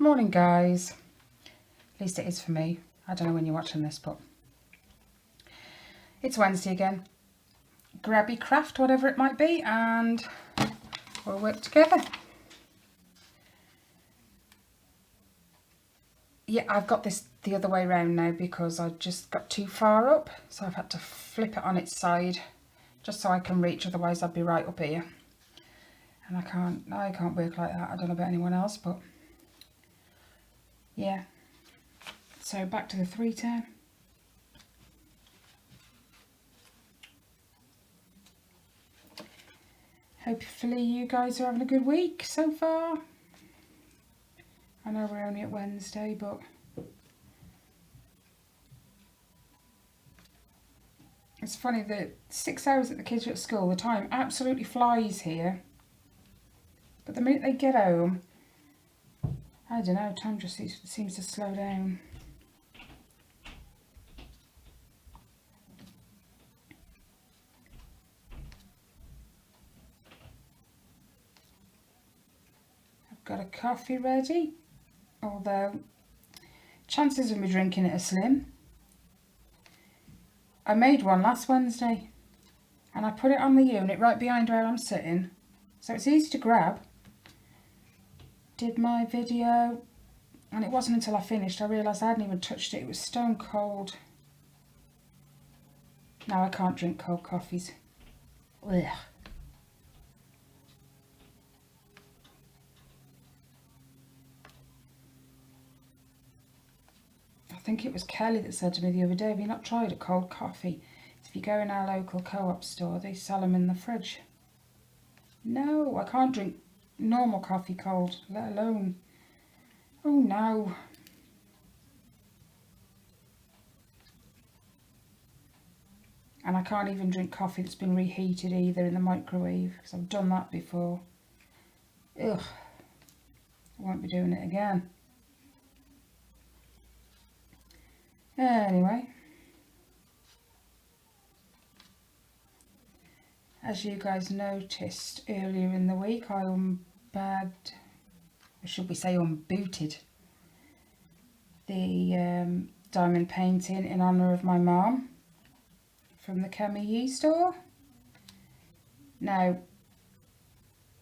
Morning guys, at least it is for me. I don't know when you're watching this, but it's Wednesday again. Grabby craft, whatever it might be, and we'll work together. Yeah, I've got this the other way around now because I just got too far up, so I've had to flip it on its side just so I can reach, otherwise I'd be right up here. And I can't work like that. I don't know about anyone else, but yeah. So back to the 310. Hopefully you guys are having a good week so far. I know we're only at Wednesday, but it's funny that 6 hours that the kids are at school, the time absolutely flies here. But the minute they get home, I don't know, time just seems to slow down. I've got a coffee ready, although chances of me drinking it are slim. I made one last Wednesday and I put it on the unit right behind where I'm sitting, so it's easy to grab. Did my video, and it wasn't until I finished I realised I hadn't even touched it. It was stone cold. Now I can't drink cold coffees. Ugh. I think it was Kelly that said to me the other day, have you not tried a cold coffee? If you go in our local co-op store, they sell them in the fridge. No, I can't drink normal coffee cold, let alone. Oh no. And I can't even drink coffee that's been reheated either in the microwave, because I've done that before. Ugh. I won't be doing it again. Anyway. As you guys noticed earlier in the week, I unbagged, or should we say unbooted, the diamond painting in honour of my mum from the Kemi store. Now,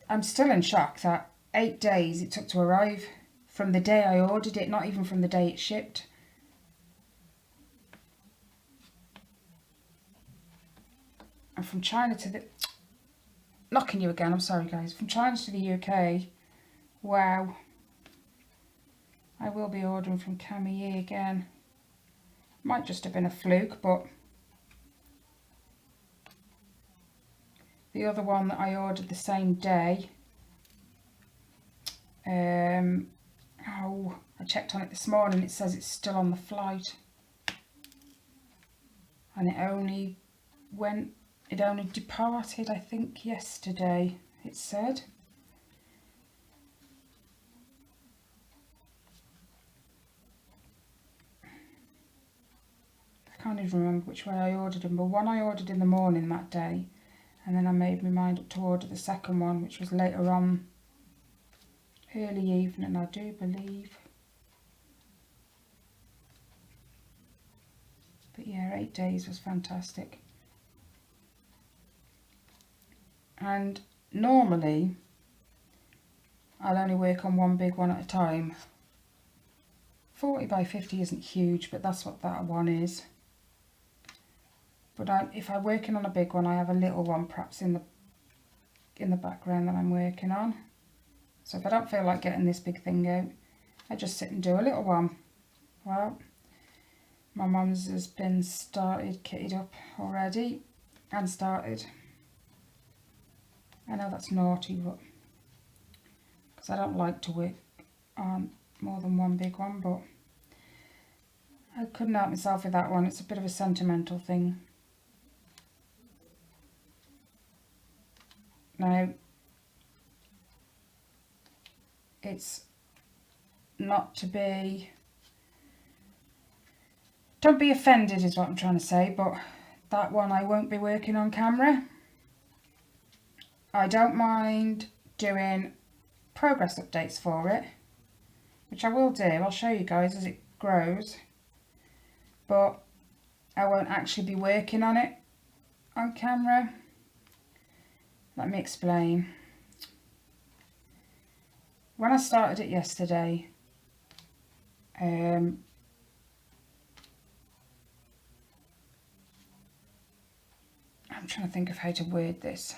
I'm still in shock that 8 days it took to arrive from the day I ordered it, not even from the day it shipped. And from China to the... Knocking you again, I'm sorry guys. From China to the UK. Wow. I will be ordering from Kemi again. Might just have been a fluke, but... The other one that I ordered the same day. I checked on it this morning. It says it's still on the flight. And it only departed, I think, yesterday, it said. I can't even remember which way I ordered them, but one I ordered in the morning that day, and then I made my mind up to order the second one, which was later on, early evening, I do believe. But yeah, 8 days was fantastic. And normally I'll only work on one big one at a time. 40 by 50 isn't huge, but that's what that one is. But if I'm working on a big one, I have a little one perhaps in the background that I'm working on. So if I don't feel like getting this big thing out, I just sit and do a little one. Well, my mum's has been kitted up already and started. I know that's naughty, but because I don't like to work on more than one big one, but I couldn't help myself with that one. It's a bit of a sentimental thing. Now, it's not to be... Don't be offended is what I'm trying to say, but that one I won't be working on camera. I don't mind doing progress updates for it, which I will do. I'll show you guys as it grows, but I won't actually be working on it on camera. Let me explain. When I started it yesterday, I'm trying to think of how to word this.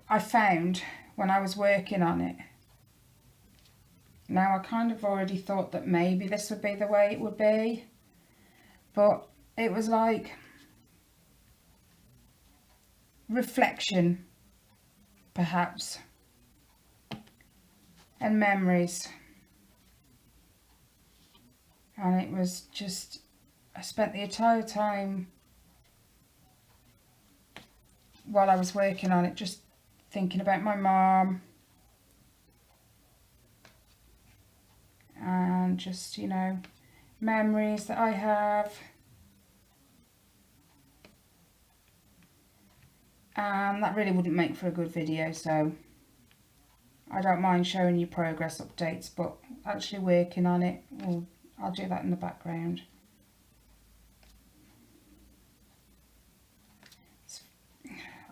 I found when I was working on it, now I kind of already thought that maybe this would be the way it would be, but it was like reflection, perhaps, and memories. And it was just, I spent the entire time while I was working on it just thinking about my mom and just, you know, memories that I have. And that really wouldn't make for a good video, so I don't mind showing you progress updates, but actually working on it, well, I'll do that in the background.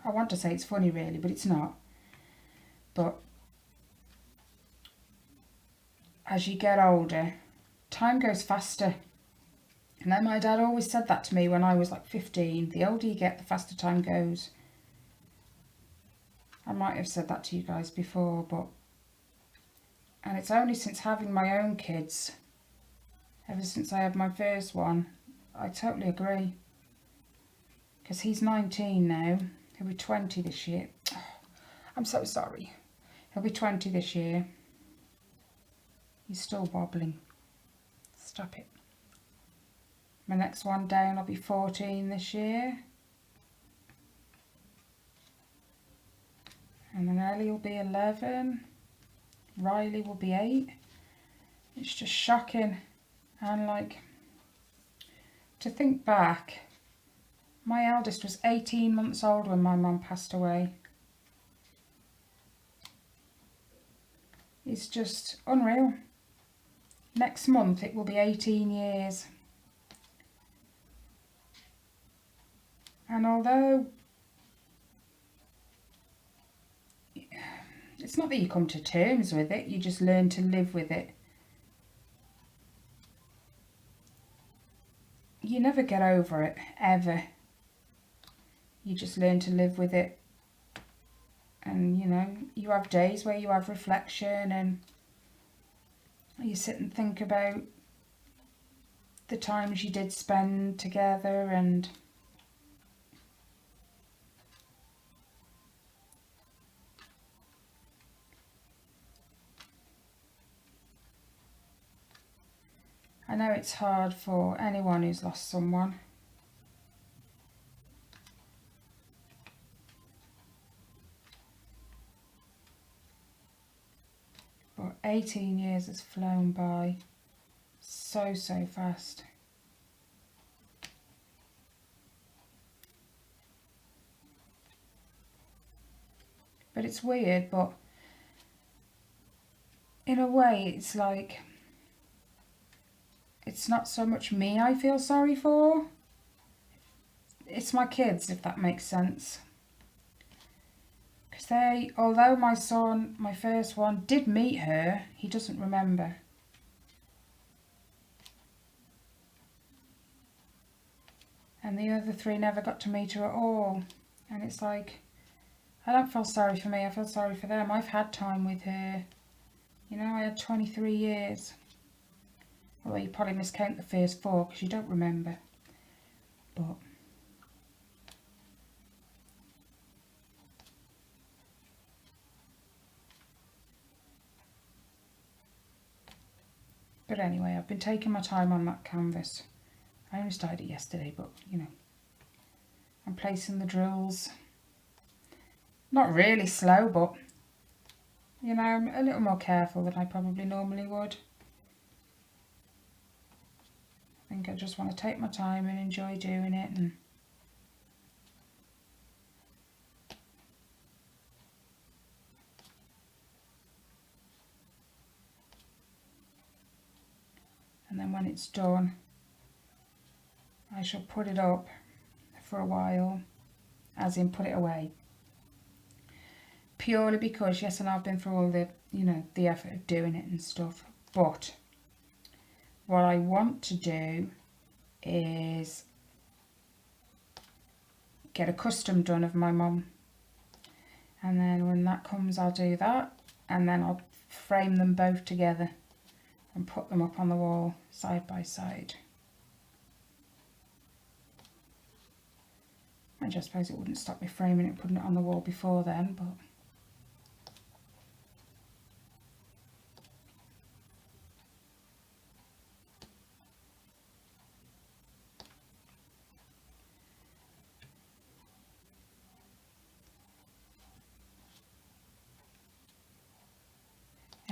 I want to say it's funny really, but it's not. But as you get older, time goes faster. And then my dad always said that to me when I was like 15. The older you get, the faster time goes. I might have said that to you guys before, but... And it's only since having my own kids, ever since I had my first one, I totally agree. Because he's 19 now. He'll be 20 this year. Oh, I'm so sorry. He'll be 20 this year. He's still wobbling. Stop it. My next one down, I'll be 14 this year. And then Ellie will be 11. Riley will be 8. It's just shocking. And like, to think back, my eldest was 18 months old when my mum passed away. It's just unreal. Next month it will be 18 years. And although it's not that you come to terms with it, you just learn to live with it. You never get over it, ever. You just learn to live with it. And, you know, you have days where you have reflection and you sit and think about the times you did spend together, and I know it's hard for anyone who's lost someone. But 18 years has flown by so fast. But it's weird, but in a way it's like, it's not so much me I feel sorry for, it's my kids, if that makes sense. Because they, although my son, my first one, did meet her, he doesn't remember. And the other 3 never got to meet her at all. And it's like, I don't feel sorry for me, I feel sorry for them. I've had time with her. You know, I had 23 years. Although you probably miscount the first 4 because you don't remember. But anyway, I've been taking my time on that canvas. I only started it yesterday, but you know, I'm placing the drills. Not really slow, but you know, I'm a little more careful than I probably normally would. I think I just want to take my time and enjoy doing it. And and it's done, I shall put it up for a while, as in put it away. Purely because, yes, and I've been through all the, you know, the effort of doing it and stuff, but what I want to do is get a custom done of my mum, and then when that comes I'll do that, and then I'll frame them both together and put them up on the wall side by side. I just suppose it wouldn't stop me framing it and putting it on the wall before then, but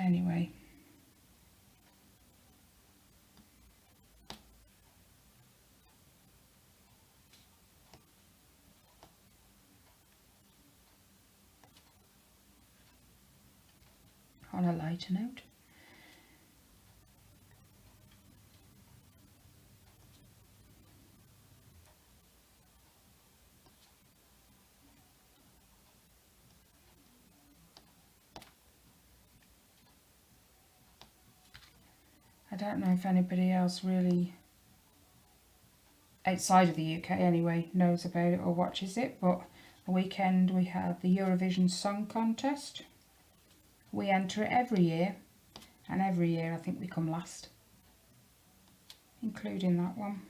anyway. On a lighter note, I don't know if anybody else really, outside of the UK anyway, knows about it or watches it, but the weekend we had the Eurovision Song Contest. We enter it every year, and every year I think we come last, including that one.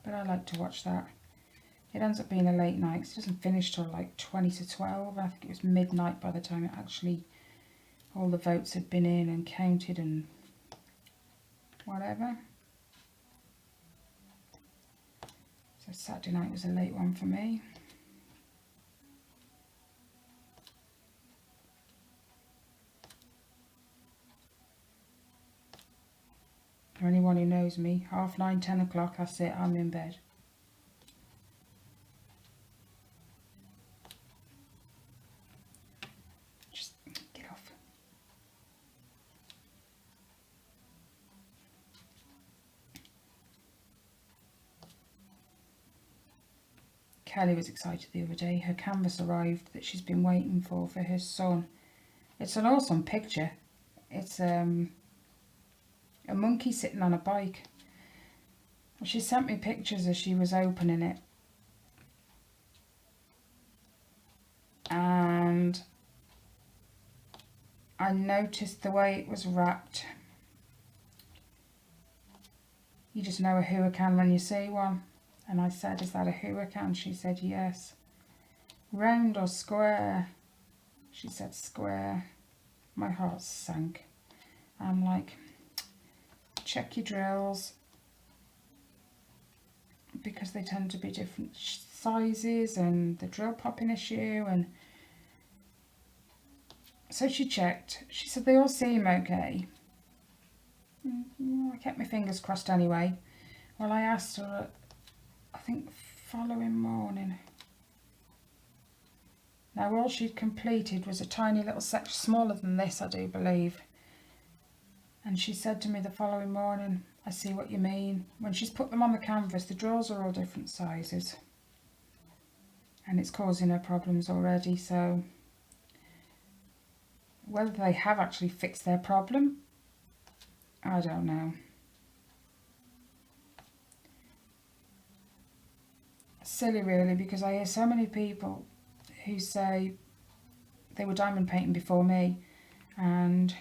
But I like to watch that. It ends up being a late night, 'cause it doesn't finish till like 20 to 12. I think it was midnight by the time it actually, all the votes had been in and counted and whatever. So Saturday night was a late one for me. For anyone who knows me, 9:30, 10 o'clock, that's it, I'm in bed. Just get off. Kelly was excited the other day. Her canvas arrived that she's been waiting for her son. It's an awesome picture. It's a monkey sitting on a bike. She sent me pictures as she was opening it, and I noticed the way it was wrapped. You just know a hurricane when you see one. And I said, is that a hurricane? She said yes. Round or square? She said square. My heart sank. I'm like, check your drills, because they tend to be different sizes and the drill popping issue. And so she checked. She said they all seem okay. I kept my fingers crossed anyway. Well, I asked her, I think following morning. Now all she'd completed was a tiny little section, smaller than this I do believe. And she said to me the following morning, I see what you mean. When she's put them on the canvas, the drills are all different sizes. And it's causing her problems already, so whether they have actually fixed their problem, I don't know. Silly really, because I hear so many people who say they were diamond painting before me, and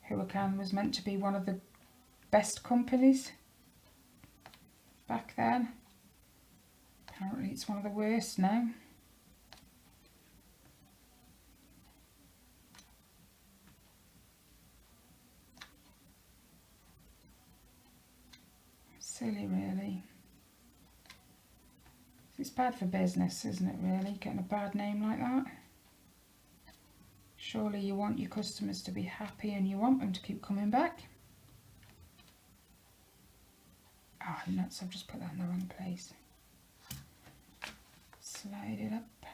Huracan was meant to be one of the best companies back then. Apparently it's one of the worst now. Silly really. It's bad for business, isn't it really, getting a bad name like that? Surely you want your customers to be happy and you want them to keep coming back. Oh nuts, I've just put that in the wrong place. Slide it up.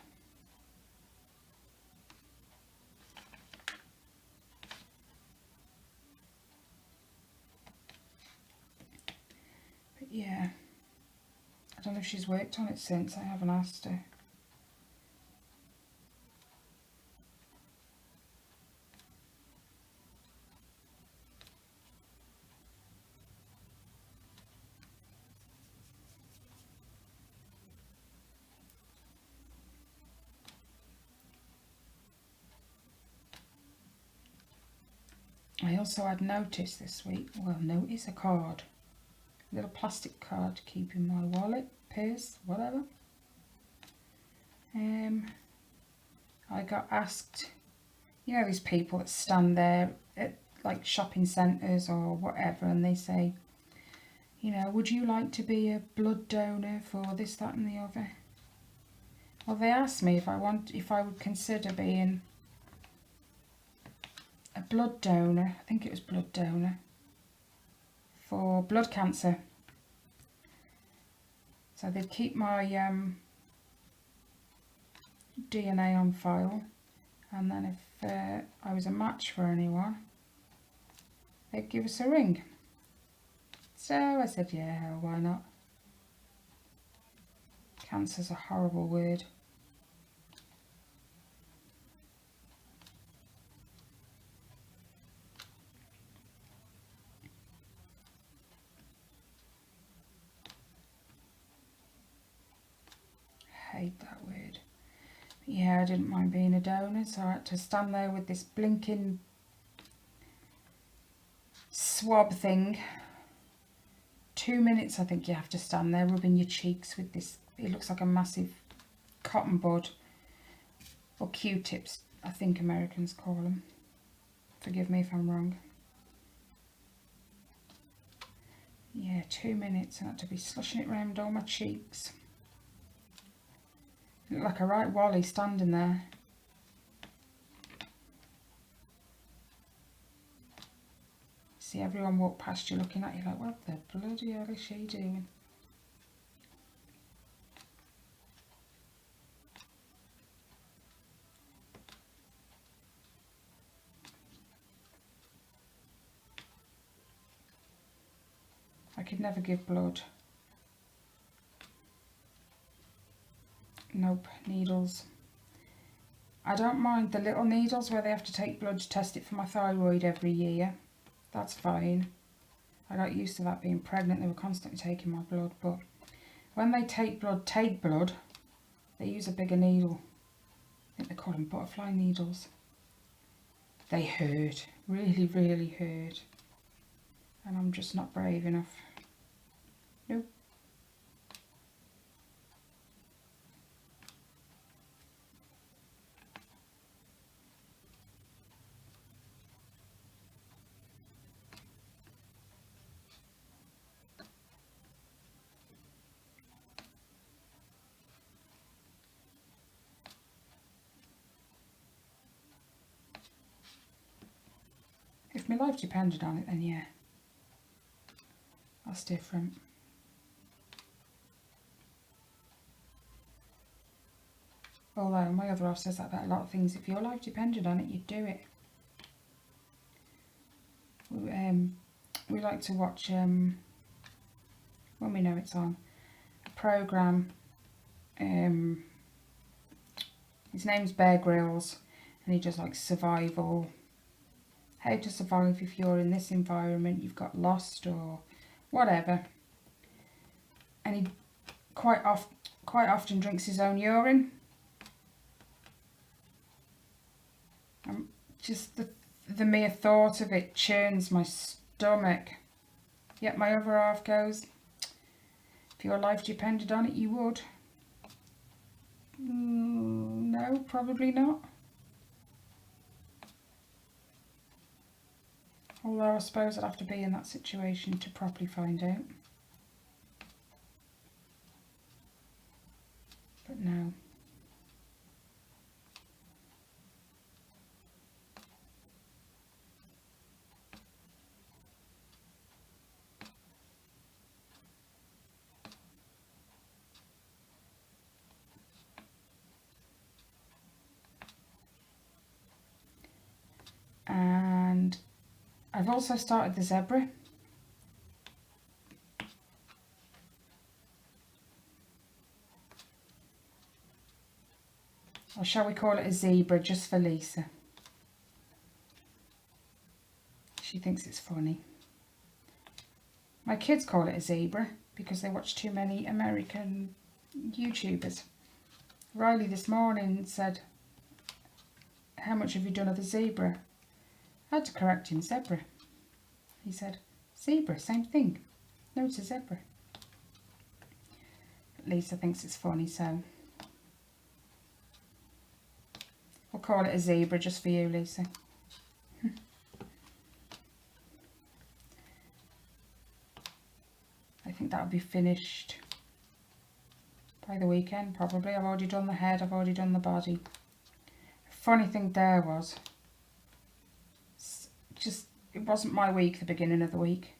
yeah, I don't know if she's worked on it since. I haven't asked her. I also had notice this week, well, notice a card, a little plastic card to keep in my wallet, purse, whatever. I got asked, you know, these people that stand there at like shopping centres or whatever, and they say, you know, would you like to be a blood donor for this, that and the other? Well, they asked me if I would consider being a blood donor, I think it was blood donor, for blood cancer. So they'd keep my DNA on file, and then if I was a match for anyone, they'd give us a ring. So I said, yeah, why not? Cancer's a horrible word. Hate that word. But yeah, I didn't mind being a donor, so I had to stand there with this blinking swab thing. 2 minutes I think you have to stand there rubbing your cheeks with this, it looks like a massive cotton bud, or Q-tips I think Americans call them. Forgive me if I'm wrong. Yeah, 2 minutes, I had to be slushing it round all my cheeks. Looked like a right wally standing there. See everyone walk past you looking at you like, what the bloody hell is she doing? I could never give blood. Nope, needles. I don't mind the little needles where they have to take blood to test it for my thyroid every year. That's fine. I got used to that being pregnant. They were constantly taking my blood. But when they take blood, they use a bigger needle. I think they call them butterfly needles. They hurt. Really, really hurt. And I'm just not brave enough. Nope. If my life depended on it, then yeah, that's different. Although my other half says that about a lot of things. If your life depended on it, you'd do it. We like to watch, when we know it's on, a programme. His name's Bear Grylls, and he does like survival. How to survive if you're in this environment, you've got lost or whatever. And he quite often drinks his own urine. Just the mere thought of it churns my stomach. Yet my other half goes, if your life depended on it, you would. No, probably not. Although I suppose I'd have to be in that situation to properly find out. But no. And I've also started the zebra. Or shall we call it a zebra just for Lisa? She thinks it's funny. My kids call it a zebra because they watch too many American YouTubers. Riley this morning said, "How much have you done of the zebra?" I had to correct him, zebra. He said, "Zebra, same thing. No, it's a zebra." But Lisa thinks it's funny, so we'll call it a zebra just for you, Lisa. I think that'll be finished by the weekend, probably. I've already done the head, I've already done the body. Funny thing there was, just, it wasn't my week, the beginning of the week.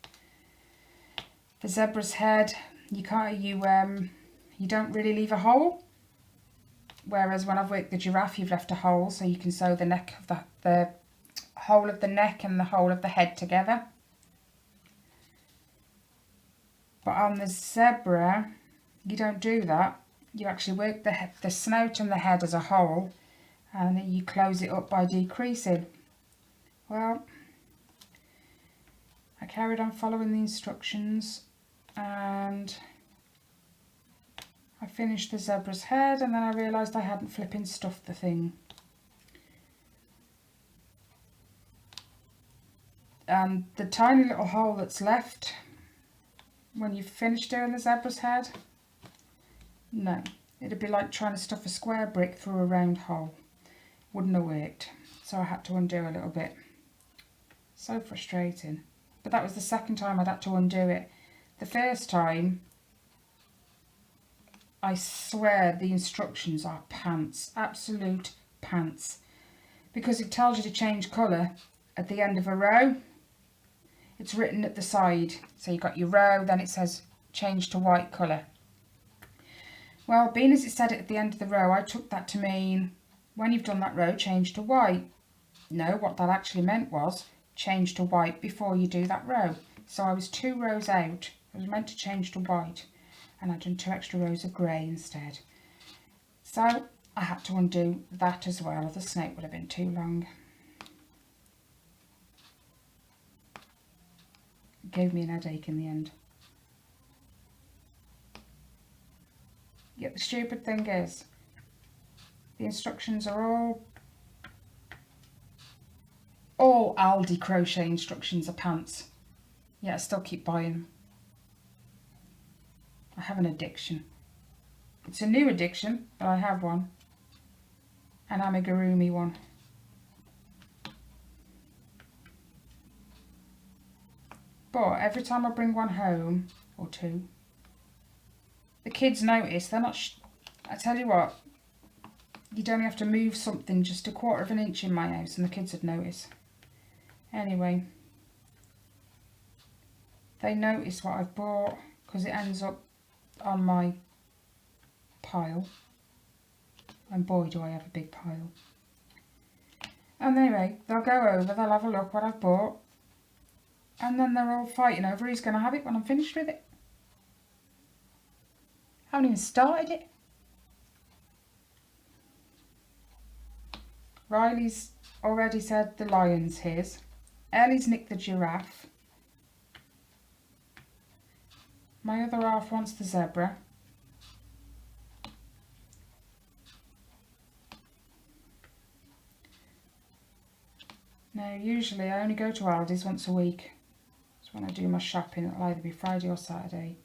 The zebra's head, you don't really leave a hole. Whereas when I've worked the giraffe, you've left a hole so you can sew the neck of the whole of the neck and the whole of the head together. But on the zebra, you don't do that. You actually work the snout and the head as a whole, and then you close it up by decreasing. Well, I carried on following the instructions, and I finished the zebra's head, and then I realised I hadn't flipping stuffed the thing. And the tiny little hole that's left when you've finished doing the zebra's head, no, it'd be like trying to stuff a square brick through a round hole. Wouldn't have worked, so I had to undo a little bit. So frustrating. But that was the second time I'd had to undo it. The first time, I swear the instructions are pants, absolute pants, because it tells you to change colour at the end of a row. It's written at the side, so you've got your row, then it says change to white colour. Well, being as it said it at the end of the row, I took that to mean when you've done that row, change to white. No, what that actually meant was change to white before you do that row. So I was 2 rows out. I was meant to change to white, and I'd done 2 extra rows of grey instead. So I had to undo that as well. The snake would have been too long. It gave me an headache in the end. Yet the stupid thing is, the instructions are all Aldi crochet instructions are pants. Yet I still keep buying them. I have an addiction. It's a new addiction, but I have one. An amigurumi one. But every time I bring one home, or 2, the kids notice. They're not, I tell you what, you'd only have to move something just 1/4 of an inch in my house and the kids would notice. Anyway, they notice what I've bought because it ends up on my pile. And boy, do I have a big pile. And anyway, they'll go over, they'll have a look what I've bought. And then they're all fighting over who's going to have it when I'm finished with it. I haven't even started it. Riley's already said the lion's his. Ellie's nicked the giraffe. My other half wants the zebra. Now, usually I only go to Aldi's once a week. So when I do my shopping, it'll either be Friday or Saturday.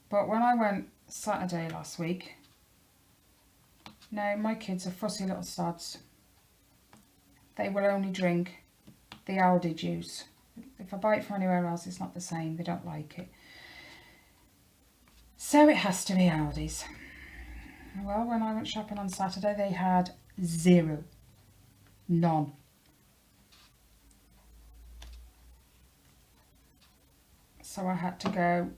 But when I went Saturday last week, now my kids are fussy little sods. They will only drink the Aldi juice. If I buy it from anywhere else, it's not the same. They don't like it. So it has to be Aldi's. Well, when I went shopping on Saturday, they had 0. None. So I had to go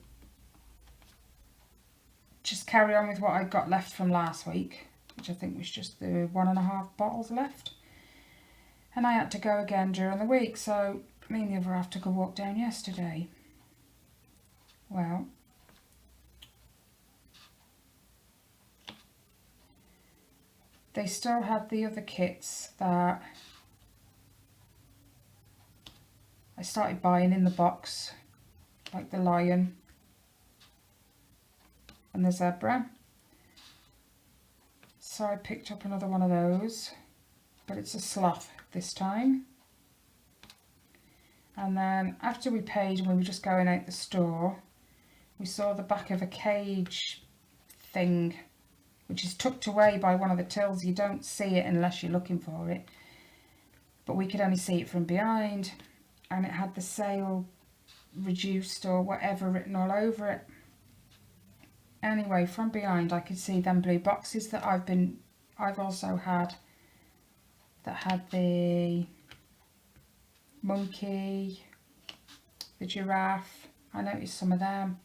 just carry on with what I got left from last week, which I think was just the 1.5 bottles left. And I had to go again during the week, so me and the other half took a walk down yesterday. Well, they still had the other kits that I started buying in the box, like the lion and the zebra. So I picked up another one of those, but it's a sloth this time. And then after we paid and we were just going out the store, we saw the back of a cage thing, which is tucked away by one of the tills. You don't see it unless you're looking for it, but we could only see it from behind, and it had the sale reduced or whatever written all over it. Anyway, from behind I could see them blue boxes that I've also had, that had the monkey, the giraffe. I noticed some of them.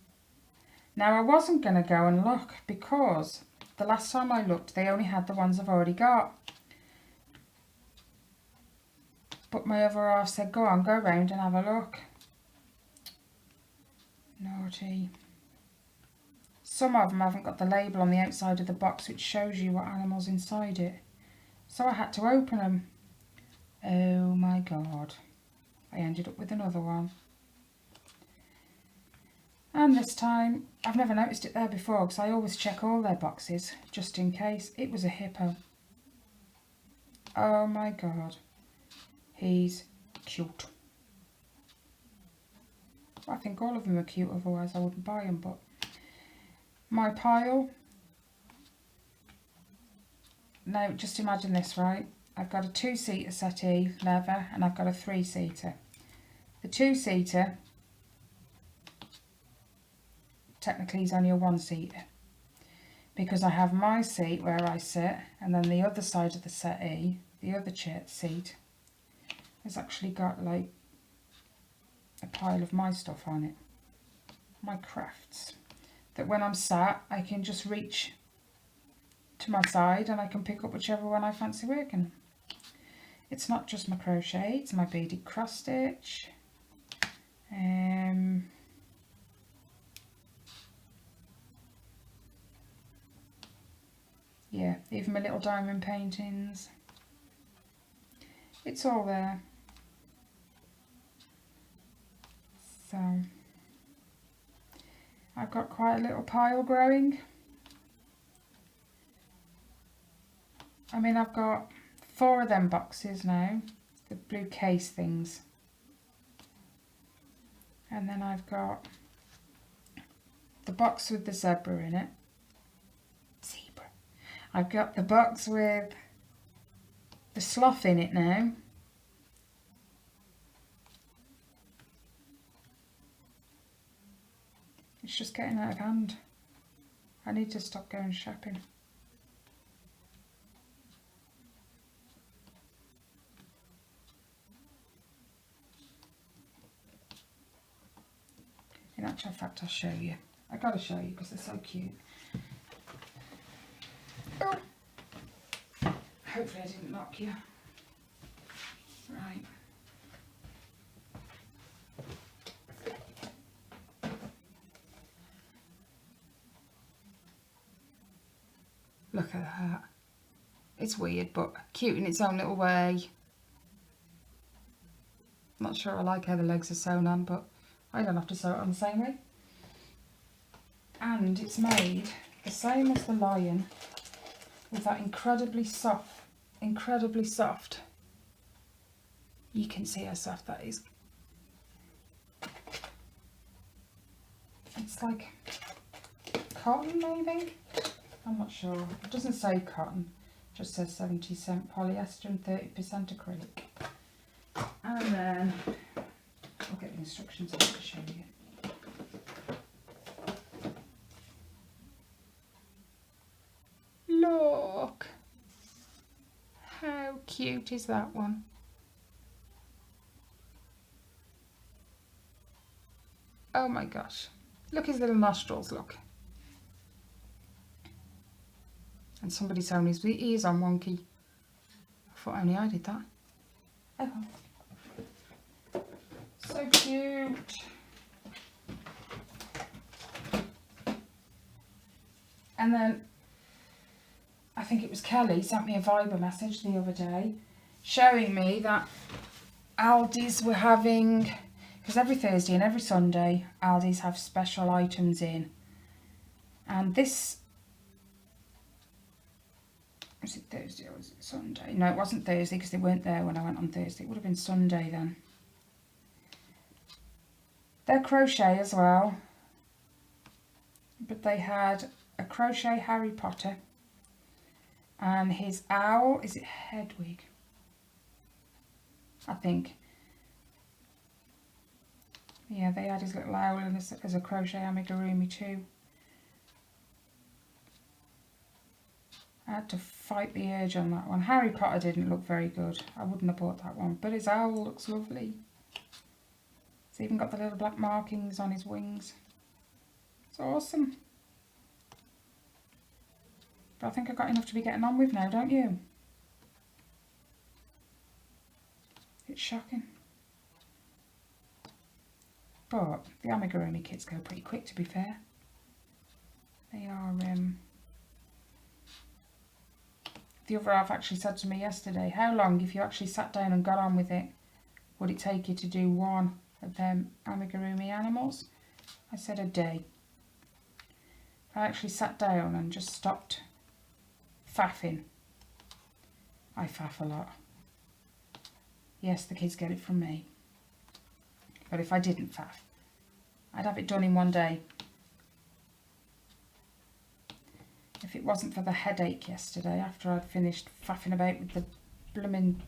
Now I wasn't going to go and look, because the last time I looked they only had the ones I've already got. But my other half said, go on, go round and have a look. Naughty. Some of them haven't got the label on the outside of the box which shows you what animal's inside it. So I had to open them. Oh my god. I ended up with another one. And this time, I've never noticed it there before because I always check all their boxes just in case. It was a hippo. Oh my god. He's cute. I think all of them are cute, otherwise I wouldn't buy them, but my pile. Now just imagine this, right? I've got a 2-seater settee, leather, and I've got a 3-seater. The 2-seater technically is only a 1-seater because I have my seat where I sit, and then the other side of the settee, the other chair seat, has actually got like a pile of my stuff on it, my crafts, that when I'm sat I can just reach to my side and I can pick up whichever one I fancy working. It's not just my crochet, it's my beaded cross stitch, yeah, even my little diamond paintings. It's all there. So I've got quite a little pile growing. I mean, I've got 4 of them boxes now, the blue case things. And then I've got the box with the zebra in it. Zebra. I've got the box with the sloth in it now. It's just getting out of hand. I need to stop going shopping. In actual fact, I'll show you. I gotta show you because they're so cute. Oh. Hopefully I didn't knock you. Right. Look at that. It's weird, but cute in its own little way. Not sure I like how the legs are sewn on, but I don't have to sew it on the same way. And it's made the same as the lion, with that incredibly soft. You can see how soft that is. It's like cotton, maybe? I'm not sure. It doesn't say cotton, it just says 70% polyester and 30% acrylic. And then I'll get the instructions out to show you. Look! How cute is that one? Oh my gosh. Look at his little nostrils, look. And somebody's sewn his ears on wonky. I thought only I did that. Oh. So cute. And then I think it was Kelly, sent me a Viber message the other day showing me that Aldi's were having, because every Thursday and every Sunday Aldi's have special items in, and this, was it Thursday or was it Sunday? No, it wasn't Thursday because they weren't there when I went on Thursday. It would have been Sunday then. They're crochet as well, but they had a crochet Harry Potter and his owl, is it Hedwig? I think. Yeah, they had his little owl and as a crochet amigurumi too. I had to fight the urge on that one. Harry Potter didn't look very good. I wouldn't have bought that one, but his owl looks lovely. It's even got the little black markings on his wings. It's awesome. But I think I've got enough to be getting on with now, don't you? It's shocking. But the amigurumi kits go pretty quick, to be fair. They are, the other half actually said to me yesterday, how long, if you actually sat down and got on with it, would it take you to do one of them amigurumi animals? I said a day. I actually sat down and just stopped faffing. I faff a lot. Yes, the kids get it from me. But if I didn't faff, I'd have it done in one day. If it wasn't for the headache yesterday after I'd finished faffing about with the blooming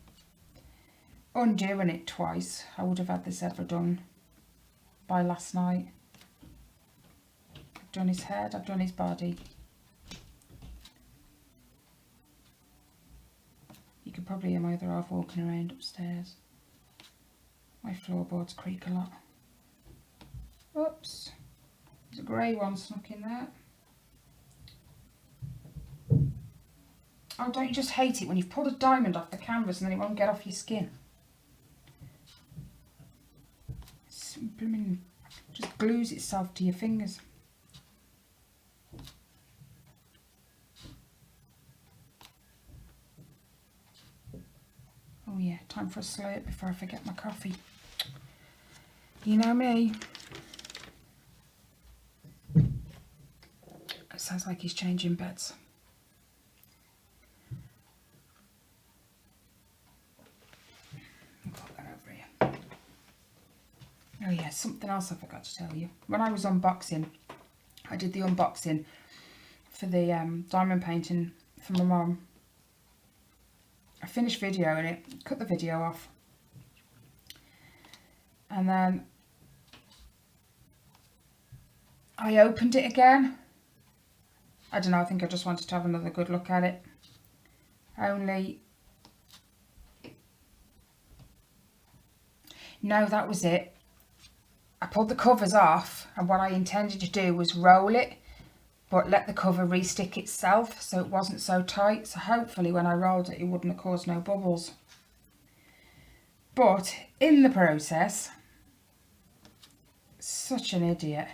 undoing it twice, I would have had this ever done by last night. I've done his head, I've done his body. You could probably hear my other half walking around upstairs. My floorboards creak a lot. Oops, there's a grey one snuck in there. Oh, don't you just hate it when you've pulled a diamond off the canvas and then it won't get off your skin? It's blooming, just glues itself to your fingers. Oh yeah, time for a slurp before I forget my coffee. You know me. It sounds like he's changing beds. I'll put that over here. Oh yeah, something else I forgot to tell you. When I was unboxing, I did the unboxing for the diamond painting for my mum. I finished videoing it, cut the video off, and then I opened it again. I don't know, I think I just wanted to have another good look at it. Only, no, that was it. I pulled the covers off, and what I intended to do was roll it, but let the cover re-stick itself so it wasn't so tight. So hopefully when I rolled it, it wouldn't have caused no bubbles. But in the process, such an idiot,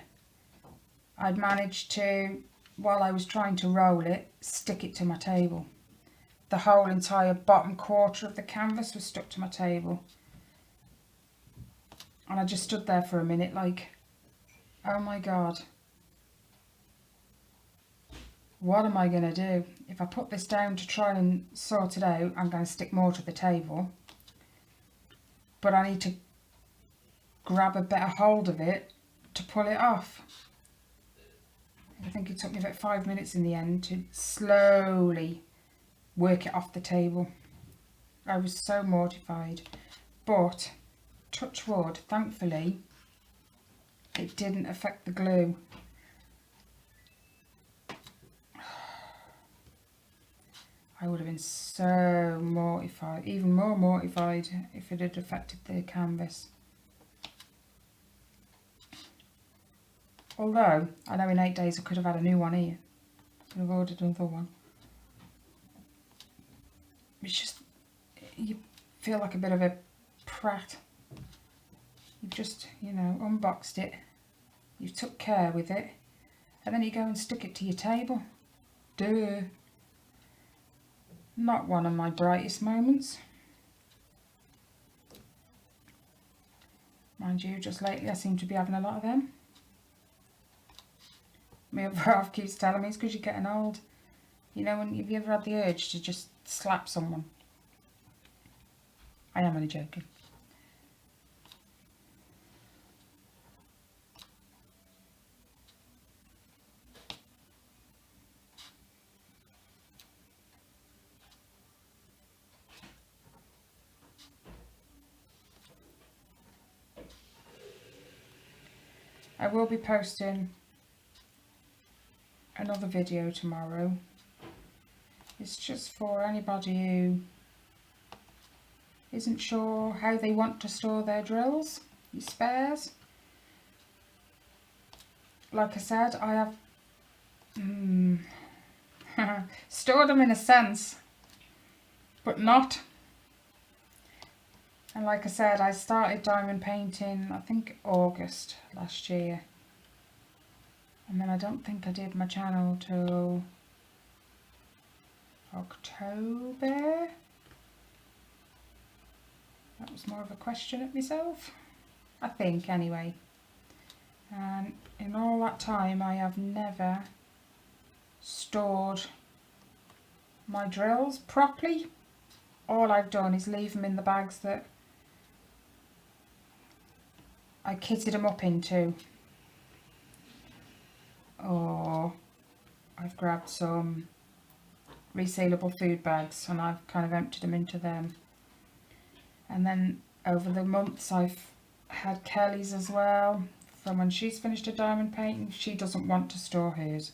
I'd managed to, while I was trying to roll it, stick it to my table. The whole entire bottom quarter of the canvas was stuck to my table. And I just stood there for a minute like, oh my God. What am I going to do? If I put this down to try and sort it out, I'm going to stick more to the table. But I need to grab a better hold of it to pull it off. I think it took me about 5 minutes in the end to slowly work it off the table. I was so mortified. But, touch wood, thankfully, it didn't affect the glue. I would have been so mortified, even more mortified if it had affected the canvas. Although, I know in 8 days I could have had a new one here. I could have ordered another one. It's just, you feel like a bit of a prat. You've just, you know, unboxed it. You've took care with it. And then you go and stick it to your table. Duh. Not one of my brightest moments. Mind you, just lately I seem to be having a lot of them. My other half keeps telling me it's because you're getting old. You know, when have you ever had the urge to just slap someone? I am only joking. I will be posting another video tomorrow. It's just for anybody who isn't sure how they want to store their drills, your spares. Like I said, I have stored them in a sense, but not. And like I said, I started diamond painting, I think August last year. And then I don't think I did my channel till October. That was more of a question at myself, I think, anyway. And in all that time I have never stored my drills properly. All I've done is leave them in the bags that I kitted them up into. Or I've grabbed some resealable food bags and I've kind of emptied them into them. And then over the months I've had Kelly's as well, from when she's finished her diamond painting. She doesn't want to store hers,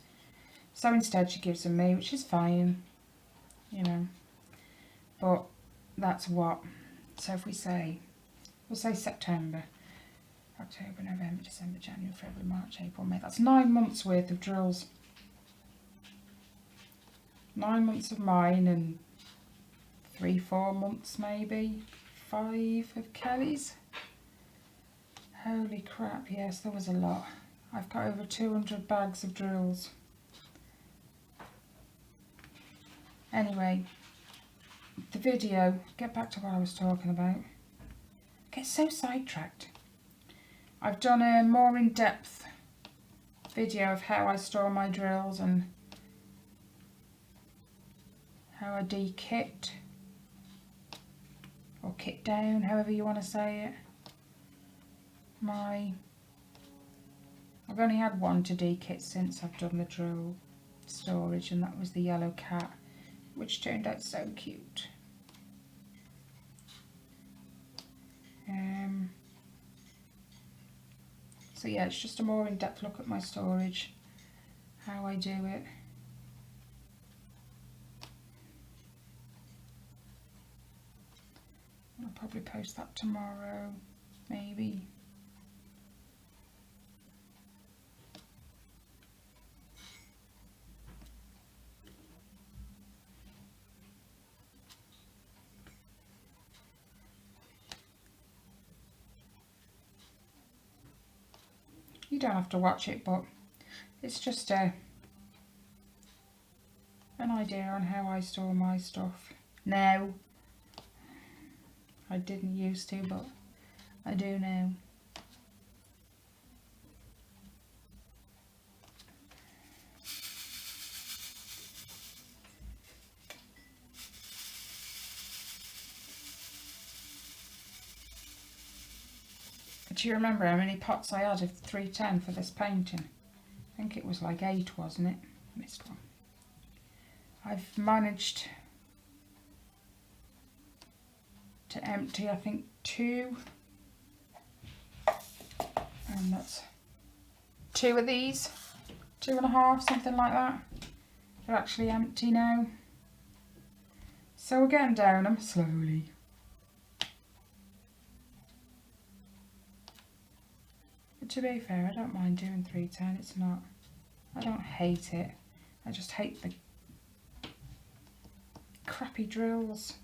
so instead she gives them me, which is fine, you know. But that's what, so if we'll say September, October, November, December, January, February, March, April, May. That's 9 months worth of drills. 9 months of mine and 3-4 months maybe, 5 of Kelly's. Holy crap, yes, there was a lot. I've got over 200 bags of drills. Anyway, the video, get back to what I was talking about. I get so sidetracked. I've done a more in-depth video of how I store my drills and how I de-kit, or kit down, however you want to say it. I've only had one to de-kit since I've done the drill storage, and that was the yellow cat, which turned out so cute. So yeah, it's just a more in-depth look at my storage, how I do it. I'll probably post that tomorrow, maybe. You don't have to watch it, but it's just an idea on how I store my stuff now. I didn't used to, but I do now. Do you remember how many pots I had of 310 for this painting? I think it was like 8, wasn't it? Missed one. I've managed to empty, I think, 2. And that's 2 of these, 2.5, something like that. They're actually empty now. So we're getting down them slowly. But to be fair, I don't mind doing 310, it's not, I don't hate it. I just hate the crappy drills.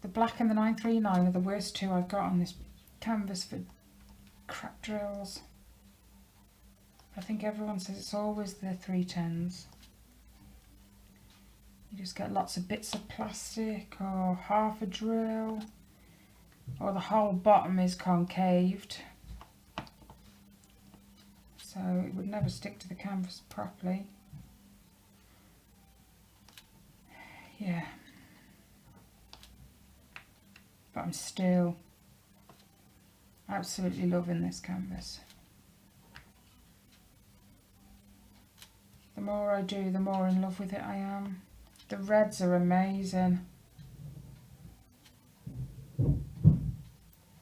The black and the 939 are the worst 2 I've got on this canvas for crap drills. I think everyone says it's always the 310s. You just get lots of bits of plastic or half a drill, or the whole bottom is concaved, so it would never stick to the canvas properly. Yeah, but I'm still absolutely loving this canvas. The more I do, the more in love with it I am. The reds are amazing.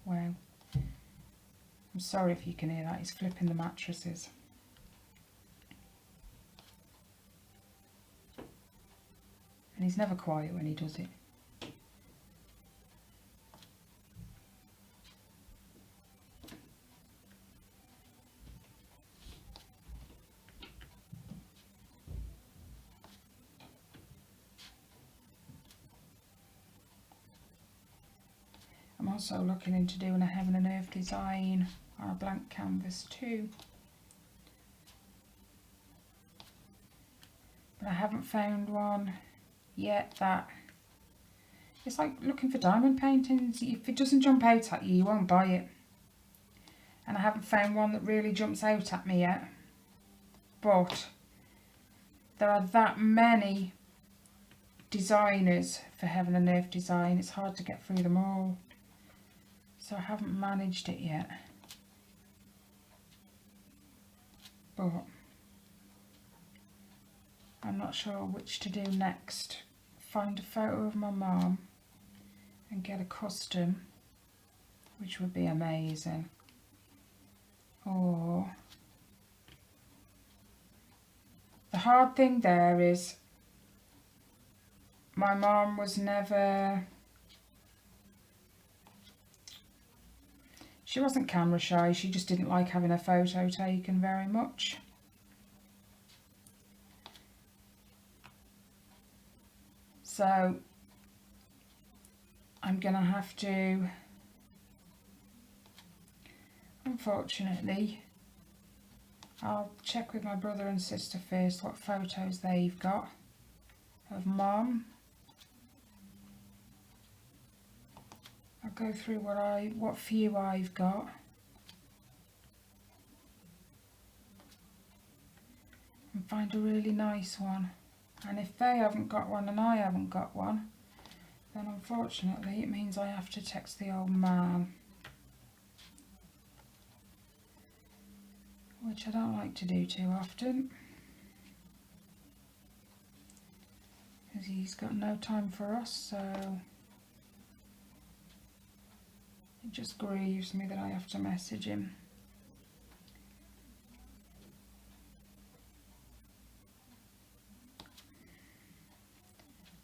Wow. I'm sorry if you can hear that, he's flipping the mattresses. And he's never quiet when he does it. I'm also looking into doing a heaven and earth design on a blank canvas too. But I haven't found one yet that... It's like looking for diamond paintings. If it doesn't jump out at you, you won't buy it. And I haven't found one that really jumps out at me yet. But there are that many designers for heaven and earth design. It's hard to get through them all. So I haven't managed it yet. But I'm not sure which to do next. Find a photo of my mum and get a custom, which would be amazing. Or the hard thing there is my mum was never... She wasn't camera shy, she just didn't like having a photo taken very much. So I'm going to have to, unfortunately, I'll check with my brother and sister first what photos they've got of Mum. I'll go through what few I've got. And find a really nice one. And if they haven't got one and I haven't got one, then unfortunately it means I have to text the old man. Which I don't like to do too often. Because he's got no time for us, so it just grieves me that I have to message him.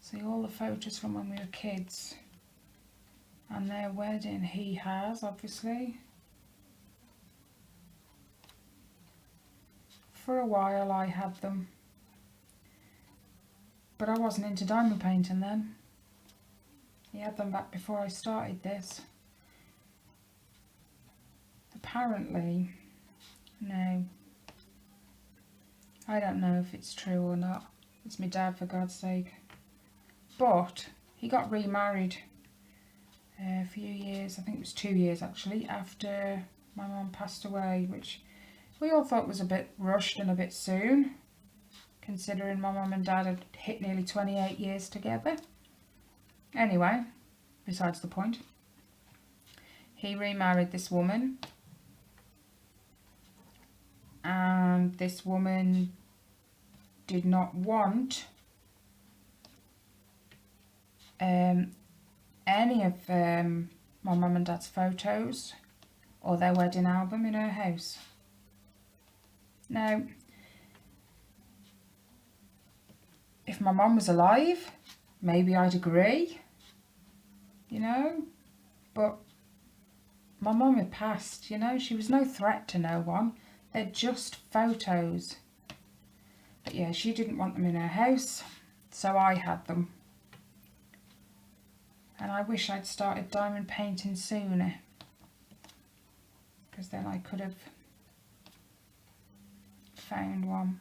See all the photos from when we were kids and their wedding he has, obviously. For a while I had them, but I wasn't into diamond painting then. He had them back before I started this. Apparently, no, I don't know if it's true or not. It's my dad, for God's sake. But he got remarried a few years, I think it was 2 years actually, after my mum passed away, which we all thought was a bit rushed and a bit soon, considering my mum and dad had hit nearly 28 years together. Anyway, besides the point. He remarried this woman, and this woman did not want any of my mum and dad's photos or their wedding album in her house. Now, if my mum was alive, maybe I'd agree, you know, but my mum had passed, you know, she was no threat to no one. They're just photos. But yeah, she didn't want them in her house, so I had them. And I wish I'd started diamond painting sooner, because then I could have found one.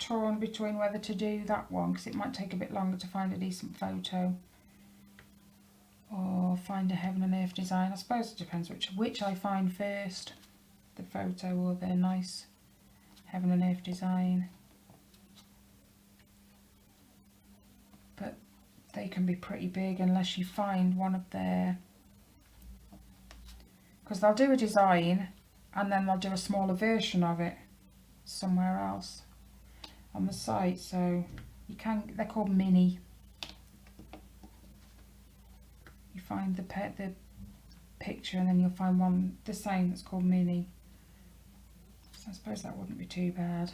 torn between whether to do that one because it might take a bit longer to find a decent photo, or find a heaven and earth design. I suppose it depends which I find first, the photo or the nice heaven and earth design. But they can be pretty big unless you find one of their, because they'll do a design and then they'll do a smaller version of it somewhere else on the site. So you can, they're called mini. You find the picture and then you'll find one the same that's called mini. So I suppose that wouldn't be too bad.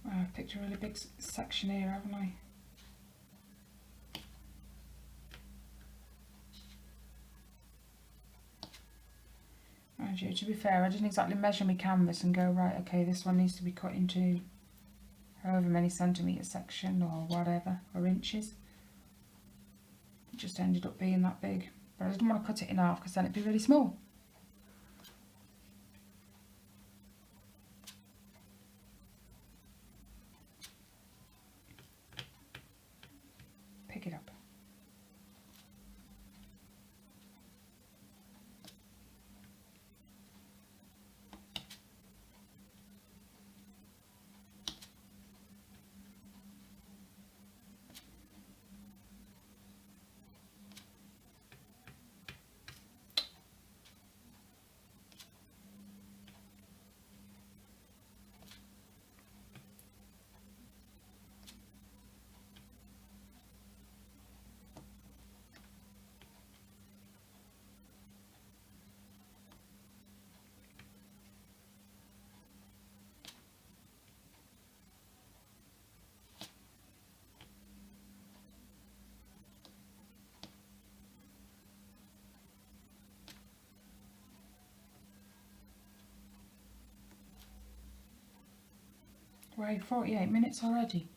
I've picked a really big section here, haven't I? Mind you, to be fair, I didn't exactly measure my canvas and go, right, okay, this one needs to be cut into however many centimetre section or whatever, or inches. It just ended up being that big. But I didn't want to cut it in half because then it'd be really small. Pick it up. We're 48 minutes already.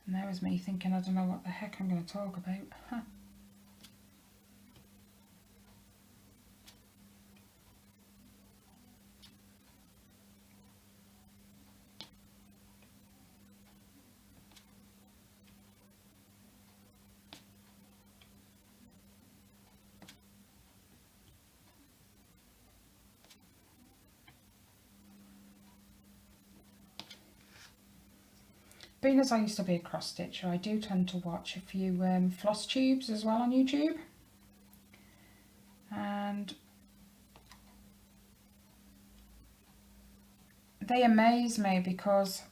And there was me thinking, I don't know what the heck I'm going to talk about. Huh. Being as I used to be a cross stitcher, I do tend to watch a few floss tubes as well on YouTube, and they amaze me because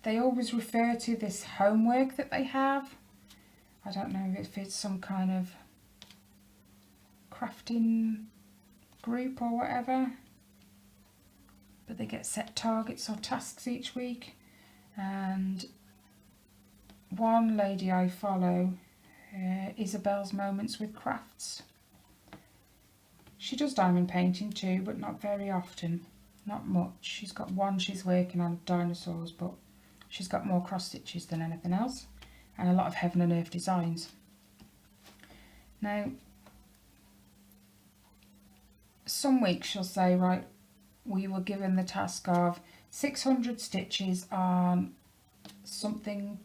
they always refer to this homework that they have. I don't know if it's some kind of crafting group or whatever, but they get set targets or tasks each week. And one lady I follow, Isabel's Moments with Crafts, she does diamond painting too, but not very often, not much. She's got one she's working on, dinosaurs, but she's got more cross stitches than anything else, and a lot of heaven and earth designs. Now, some weeks she'll say, right, we were given the task of 600 stitches on something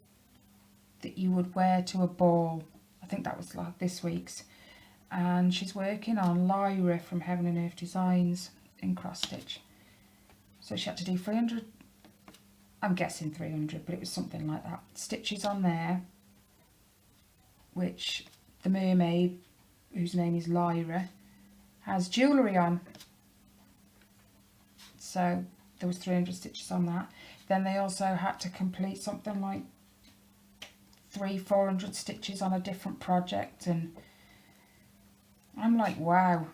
that you would wear to a ball. I think that was like this week's. And she's working on Lyra from Heaven and Earth Designs in cross stitch. So she had to do 300, I'm guessing 300, but it was something like that, stitches on there, which the mermaid, whose name is Lyra, has jewellery on. So there was 300 stitches on that. Then they also had to complete something like 300-400 stitches on a different project, and I'm like, wow,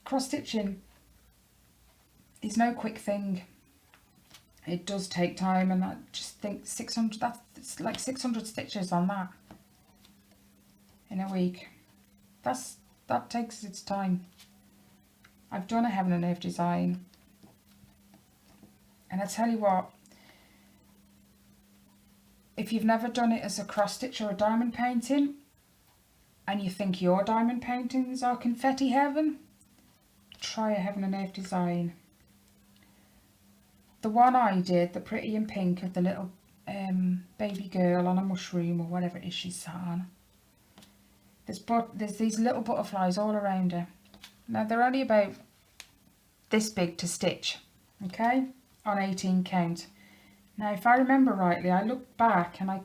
cross stitching is no quick thing. it does take time, and I just think 600, that's like 600 stitches on that in a week. That takes its time. I've done a heaven and earth design, and I tell you what, if you've never done it as a cross stitch or a diamond painting, and you think your diamond paintings are confetti heaven, try a heaven and earth design. The one I did, the pretty in pink of the little baby girl on a mushroom or whatever it is she's sat on. There's these little butterflies all around her. Now they're only about this big to stitch, okay, on 18 count. Now if I remember rightly, I looked back and I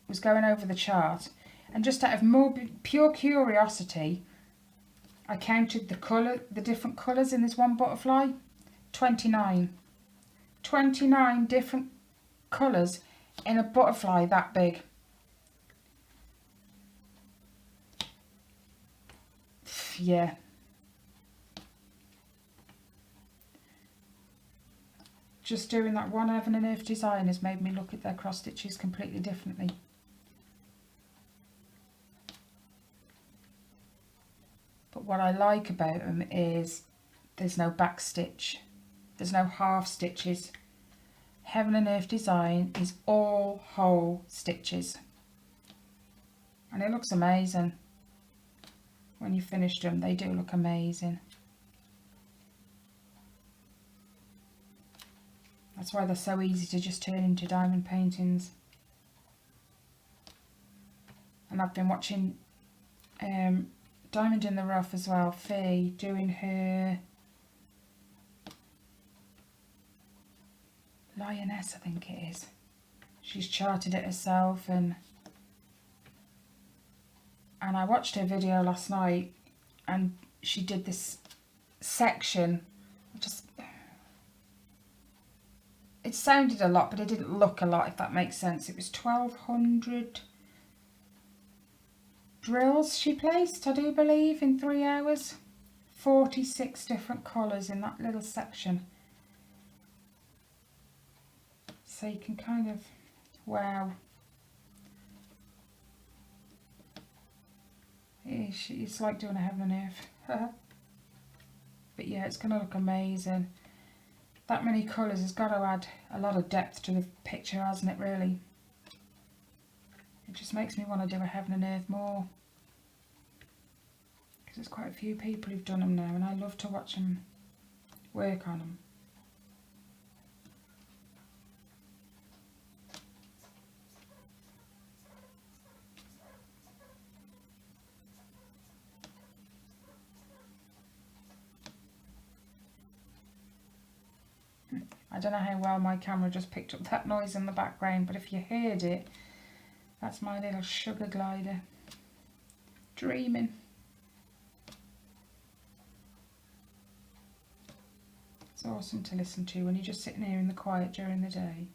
was going over the chart, and just out of more pure curiosity, I counted the different colours in this one butterfly. 29 different colours in a butterfly that big. Yeah. Just doing that one heaven and earth design has made me look at their cross stitches completely differently. But what I like about them is there's no back stitch. There's no half stitches. Heaven and earth design is all whole stitches. And it looks amazing. When you've finished them, they do look amazing. That's why they're so easy to just turn into diamond paintings. And I've been watching Diamond in the Rough as well, Fee, doing her Lioness, I think it is. She's charted it herself, and I watched her video last night, and she did this section. It sounded a lot, but it didn't look a lot, if that makes sense. It was 1,200 drills she placed, I do believe, in 3 hours. 46 different colours in that little section. So you can kind of, wow. It's like doing a heaven and earth. But yeah, it's going to look amazing. That many colours has got to add a lot of depth to the picture, hasn't it, really? It just makes me want to do a heaven and earth more. Because there's quite a few people who've done them now, and I love to watch them work on them. I don't know how well my camera just picked up that noise in the background, but if you heard it, that's my little sugar glider dreaming. It's awesome to listen to when you're just sitting here in the quiet during the day.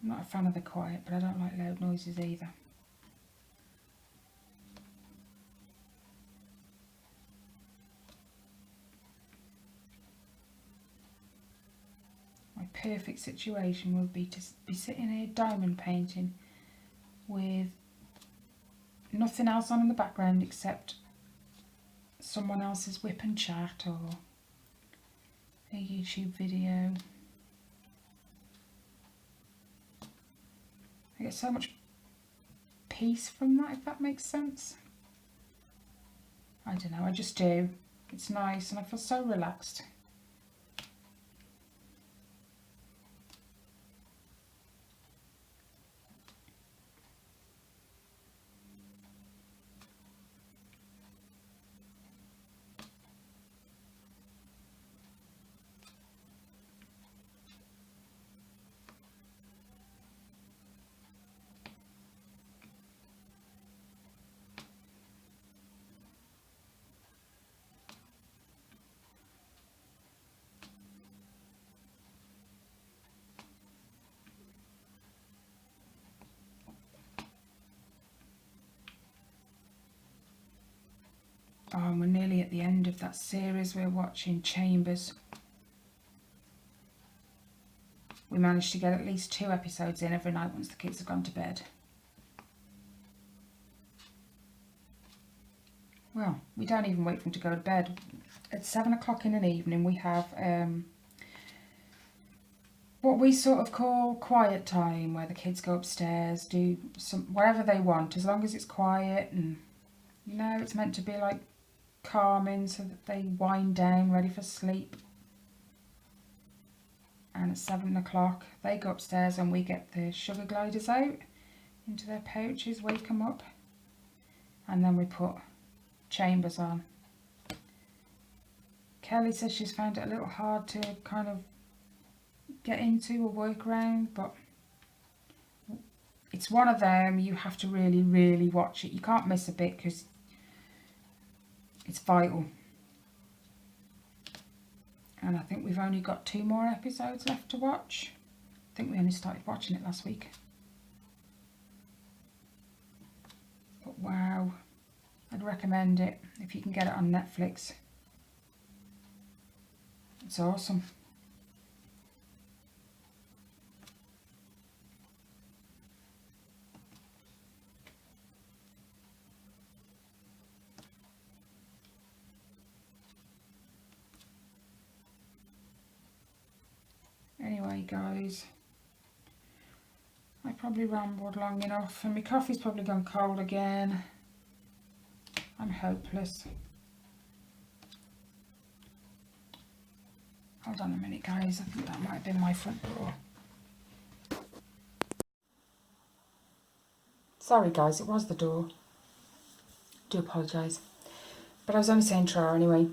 I'm not a fan of the quiet, but I don't like loud noises either. Perfect situation would be to be sitting here diamond painting with nothing else on in the background except someone else's WIP and chat or a YouTube video. I get so much peace from that, if that makes sense. I don't know, I just do. It's nice and I feel so relaxed. Oh, and we're nearly at the end of that series we're watching, Chambers. We managed to get at least 2 episodes in every night once the kids have gone to bed. Well, we don't even wait for them to go to bed. At 7 o'clock in an evening we have what we sort of call quiet time, where the kids go upstairs, do whatever they want, as long as it's quiet, and you know, it's meant to be like calming so that they wind down ready for sleep. And at 7 o'clock they go upstairs and we get the sugar gliders out into their pouches, wake them up, and then we put Chambers on. Kelly says she's found it a little hard to kind of get into or work around, but it's one of them you have to really watch it. You can't miss a bit because it's vital. And I think we've only got 2 more episodes left to watch. I think we only started watching it last week. But wow, I'd recommend it if you can get it on Netflix. It's awesome. Anyway guys, I probably rambled long enough and my coffee's probably gone cold again. I'm hopeless. Hold on a minute guys, I think that might have been my front door. Sorry guys, it was the door. Do apologise. But I was only saying trial anyway.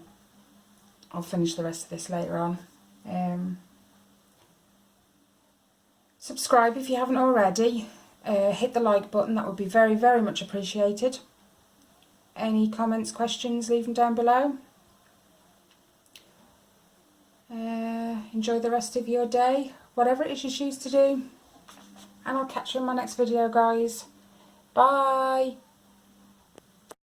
I'll finish the rest of this later on. Subscribe if you haven't already. Hit the like button, that would be very much appreciated. Any comments, questions, leave them down below. Enjoy the rest of your day, whatever it is you choose to do. And I'll catch you in my next video guys. Bye!